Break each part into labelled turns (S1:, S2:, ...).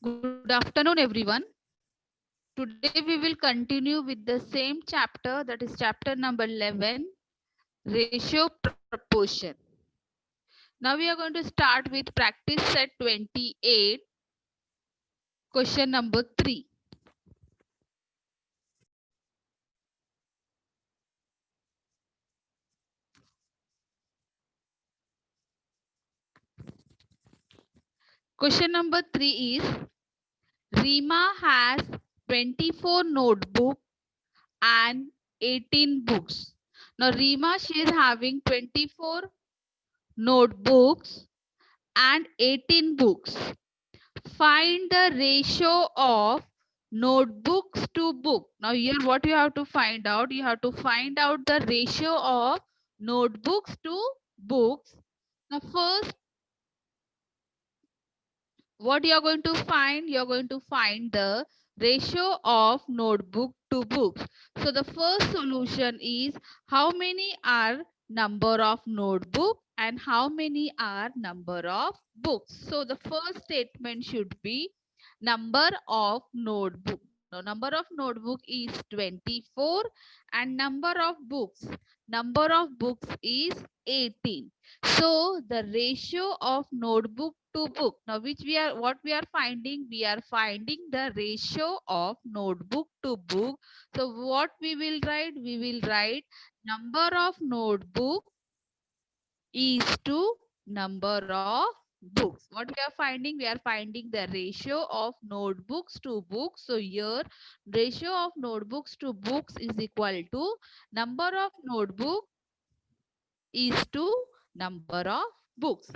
S1: Good afternoon, everyone. Today we will continue with the same chapter, that is chapter number 11, ratio proportion. Now we are going to start with practice set 28, question number 3. Question number 3 is, Rima has 24 notebooks and 18 books. Now Rima, she is having 24 notebooks and 18 books. Find the ratio of notebooks to book. Now here what you have to find out, you have to find out the ratio of notebooks to books. Now first, what you are going to find, you are going to find the ratio of notebook to books. So the first solution is, how many are number of notebook and how many are number of books. So the first statement should be number of notebook. Now number of notebook is 24 and number of books is 18. So the ratio of notebook to book. Now what we are finding? We are finding the ratio of notebook to book. So what we will write? We will write number of notebook is to number of books. What we are finding? We are finding the ratio of notebooks to books. So here ratio of notebooks to books is equal to number of notebook is to number of books.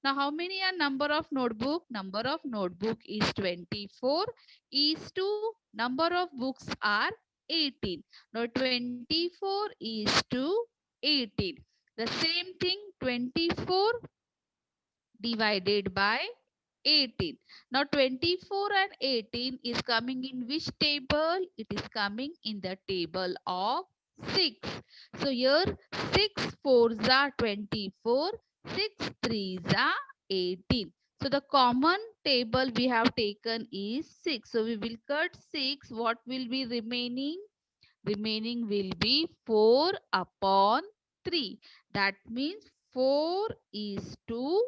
S1: Now, how many are number of notebook? Number of notebook is 24 is to number of books are 18. Now, 24 is to 18. The same thing, 24 divided by 18. Now 24 and 18 is coming in which table? It is coming in the table of 6. So here 6 4s are 24, 6 3s are 18. So the common table we have taken is 6. So we will cut 6. What will be remaining? Remaining will be 4 upon 3. That means 4 is to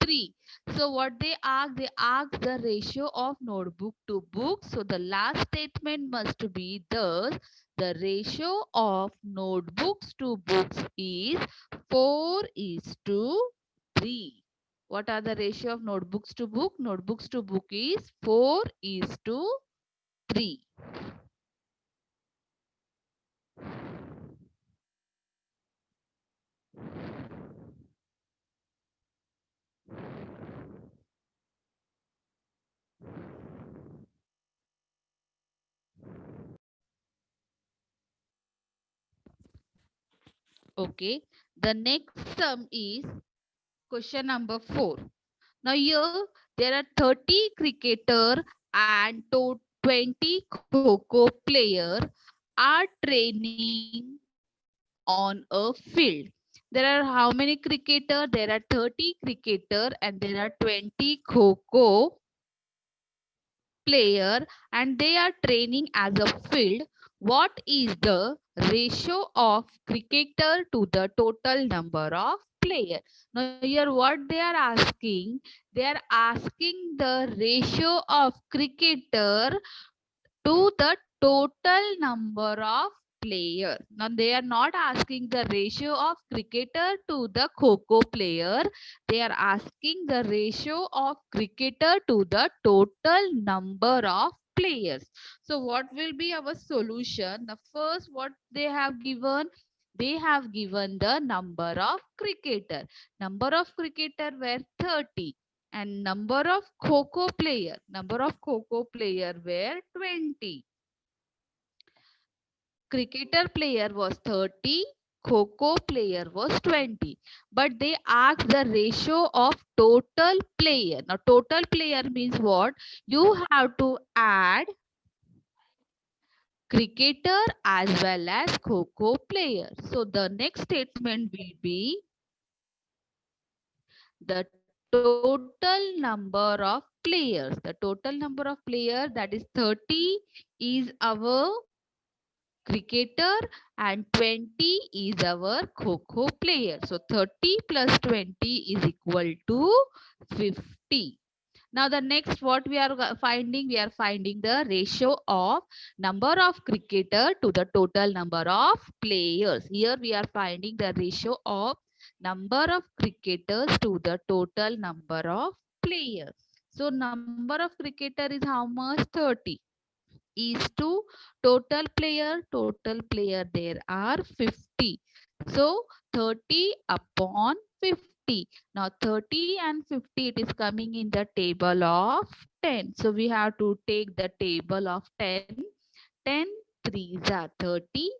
S1: 3. So what they ask the ratio of notebook to book. So the last statement must be thus, the ratio of notebooks to books is 4 is to 3. What are the ratio of notebooks to book? Notebooks to book is 4 is to 3. Okay. The next sum is question number 4. Now here there are 30 cricketer and 20 Kho player are training on a field. There are how many cricketer? There are 30 cricketer and there are 20 Kho player and they are training as a field. What is the ratio of cricketer to the total number of player? Now here what they are asking? They are asking the ratio of cricketer to the total number of player. Now they are not asking the ratio of cricketer to the Kho player. They are asking the ratio of cricketer to the total number of players. So what will be our solution? The first what they have given? They have given the number of cricketer. Number of cricketer were 30 and number of Kho player were 20. Cricketer player was 30, Kho player was 20. But they asked the ratio of total player. Now total player means what? You have to add cricketer as well as Kho player. So the next statement will be the total number of players. The total number of players, that is 30, is our cricketer and 20 is our kho player. So 30 plus 20 is equal to 50. Now the next what we are finding, we are finding the ratio of number of cricketer to the total number of players. Here we are finding the ratio of number of cricketers to the total number of players. So number of cricketer is how much? 30 is to total player there are 50. So 30 upon 50. Now 30 and 50 it is coming in the table of 10. So we have to take the table of 10. 10 threes are 30,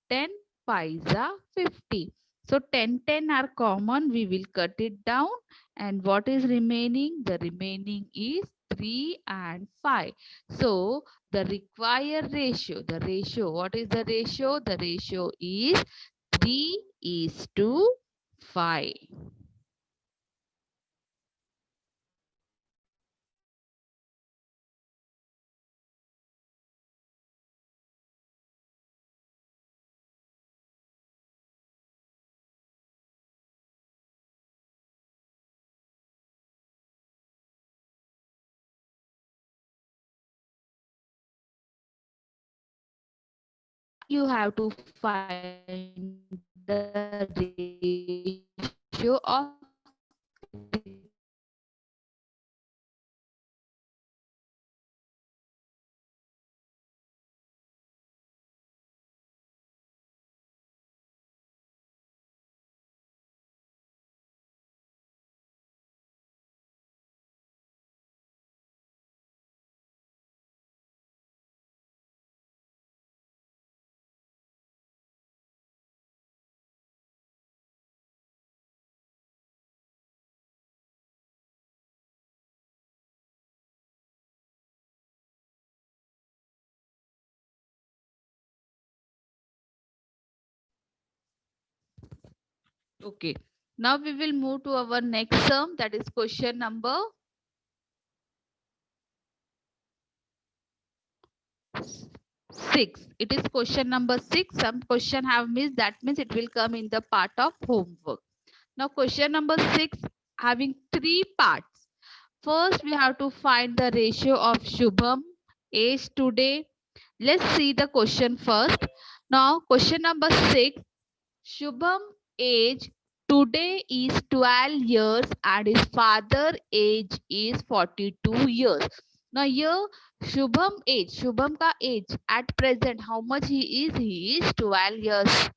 S1: 10 fives are 50. So 10 are common. We will cut it down. And what is remaining? The remaining is 3 and 5. So the required ratio, what is the ratio? The ratio is 3 is to 5. You have to find the ratio of Okay. Now we will move to our next sum, that is question number 6. It is question number 6. Some question have missed. That means it will come in the part of homework. Now question number 6 having 3 parts. First we have to find the ratio of Shubham age today. Let's see the question first. Now question number 6. Shubham age today is 12 years and his father age is 42 years. Now here Shubham ka age at present how much he is? He is 12 years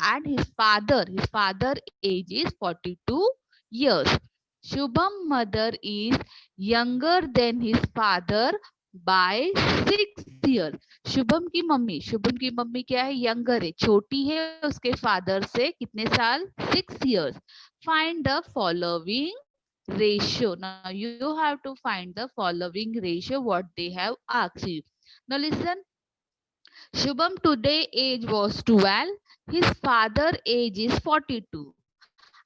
S1: and his father age is 42 years. Shubham mother is younger than his father by 6 years. Shubham की mummy क्या है? Younger है, छोटी है उसके father से कितने साल? 6 years. Find the following ratio. Now you have to find the following ratio what they have asked you. Now listen. Shubham today age was 12. His father age is 42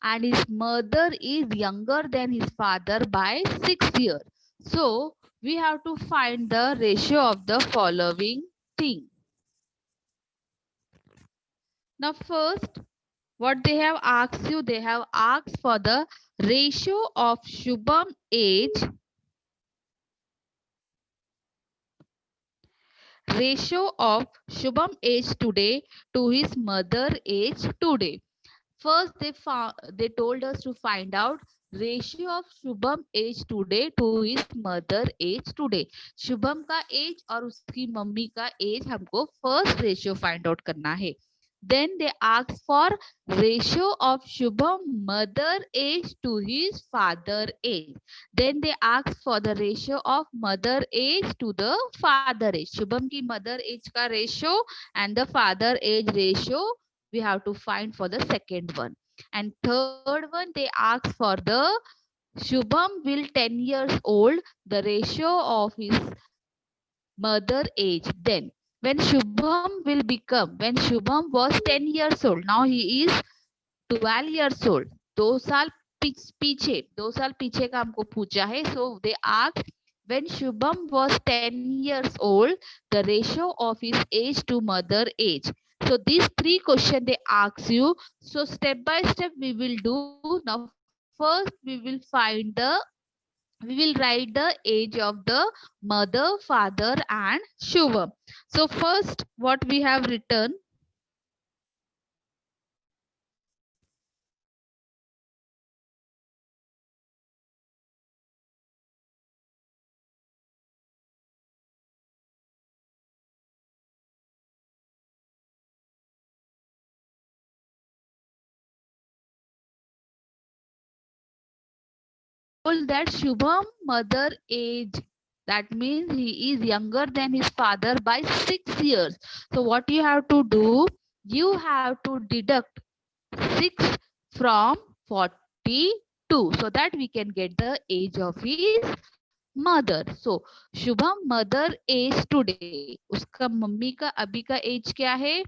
S1: and his mother is younger than his father by 6 years. So we have to find the ratio of the following thing. Now first what they have asked you, they have asked for the ratio of Shubham age today to his mother age today. First, they told us to find out ratio of Shubham age today to his mother age today. Shubham का as और उसकी mummy का as हमको first ratio find out करना है. Then they asked for ratio of Shubham mother age to his father age. Then they asked for the ratio of mother age to the father age. Shubham की mother age का ratio and the father age ratio we have to find for the second one. And third one they ask for the Shubham will 10 years old, the ratio of his mother age. Then when Shubham was 10 years old, now he is 12 years old. 2 साल पीछे 2 साल पीछे का हमको पूछा है. So they asked when Shubham was 10 years old, the ratio of his age to mother age. So these 3 questions they ask you. So step by step we will do. Now first we will write the age of the mother, father and Shubham. So first what we have written, told that Shubham mother age, that means he is younger than his father by 6 years. So what you have to do, you have to deduct 6 from 42 so that we can get the age of his mother. So Shubham mother age today, उसका mummy का अभी का as क्या है?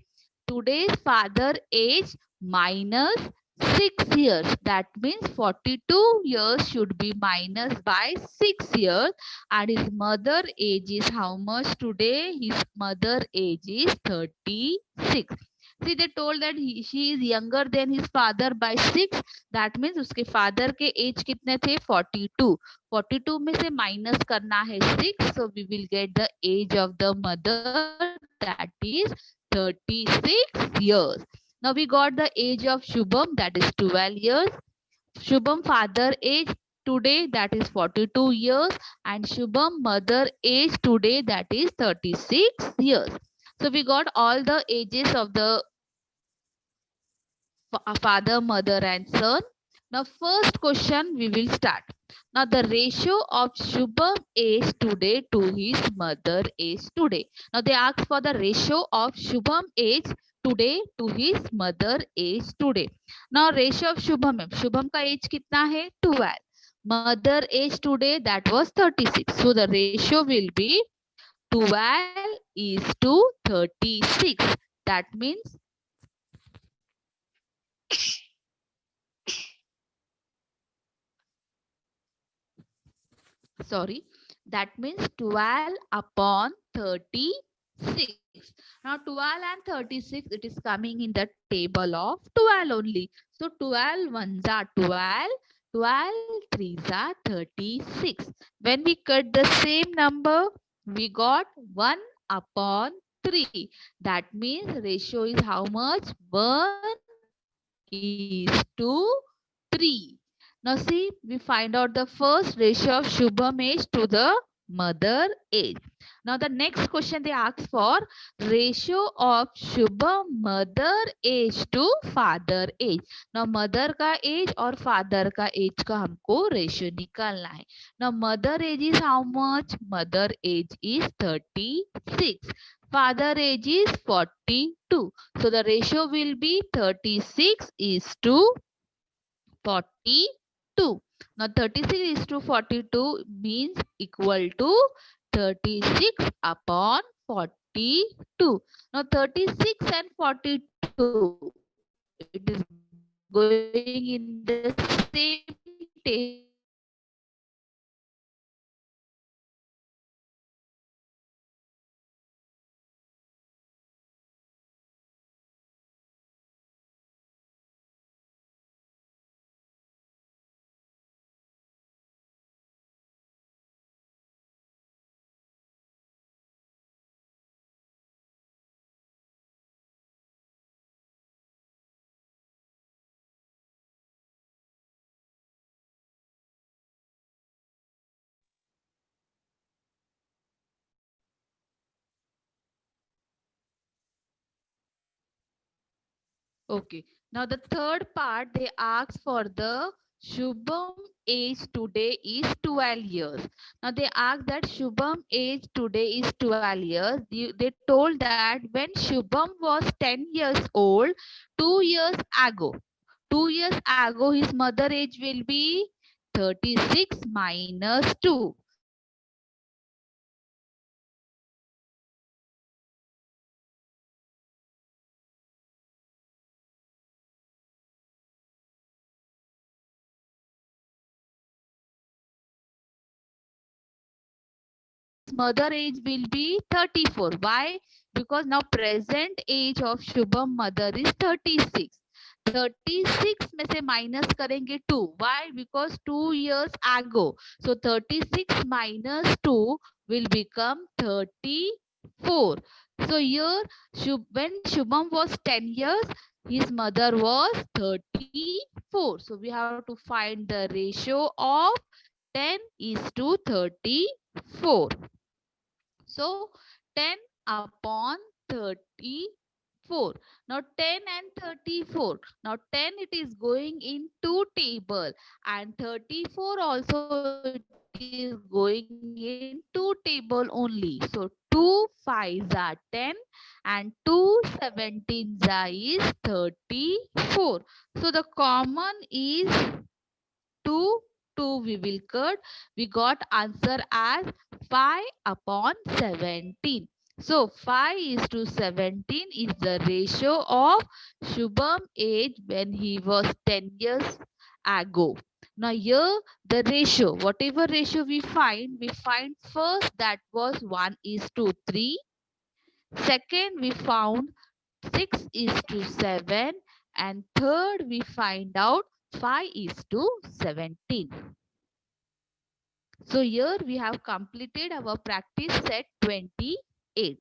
S1: Today's father age minus 6 years. That means 42 years should be minus by 6 years. And his mother age is how much today? His mother age is 36. See, they told that she is younger than his father by 6. That means उसके father के age कितने थे? 42. 42 में से minus करना है 6. So we will get the age of the mother, that is 36 years. Now we got the age of Shubham, that is 12 years. Shubham father age today, that is 42 years, and Shubham mother age today, that is 36 years. So we got all the ages of the father, mother and son. Now first question we will start. Now the ratio of Shubham age today to his mother age today. Now they ask for the ratio of Shubham age today to his mother age today. Now ratio of Shubham है. Shubham का age कितना है? 12. Mother age today, that was 36. So the ratio will be 12 is to 36. That means sorry, that means 12 upon 36. Now 12 and 36, it is coming in the table of 12 only. So 12 ones are 12, 12 threes are 36. When we cut the same number, we got 1 upon 3. That means ratio is how much? 1 is to 3. Now see, we find out the first ratio of Shubham age to the mother age. Now the next question they ask for ratio of Shubham mother age to father age. Now mother का age और father का age का हमको ratio निकालना है. Now mother age is how much? Mother age is 36. Father age is 42. So the ratio will be 36 is to 42. Now 36 is to 42 means equal to 36 upon 42. Now 36 and 42, it is going in the same table. Okay. Now the third part they ask for the Shubham age today is 12 years. Now they ask that Shubham age today is 12 years. They told that when Shubham was 10 years old, 2 years ago. 2 years ago his mother age will be 36 minus 2. mother age will be 34. Why? Because now present age of Shubham mother is 36. 36 में से minus करेंगे 2. Why? Because 2 years ago. So 36 minus 2 will become 34. So here when Shubham was 10 years, his mother was 34. So we have to find the ratio of 10 is to 34. So 10 upon 34. Now 10 and 34. Now 10 it is going into table and 34 also it is going into table only. So 2 5s are 10 and 2 17s are is 34. So the common is 2, 2 we will cut. We got answer as 5 upon 17. So 5 is to 17 is the ratio of Shubham age when he was 10 years ago. Now here the ratio, whatever ratio we find first that was 1 is to 3. Second we found 6 is to 7 and third we find out 5 is to 17. So here we have completed our practice set 28.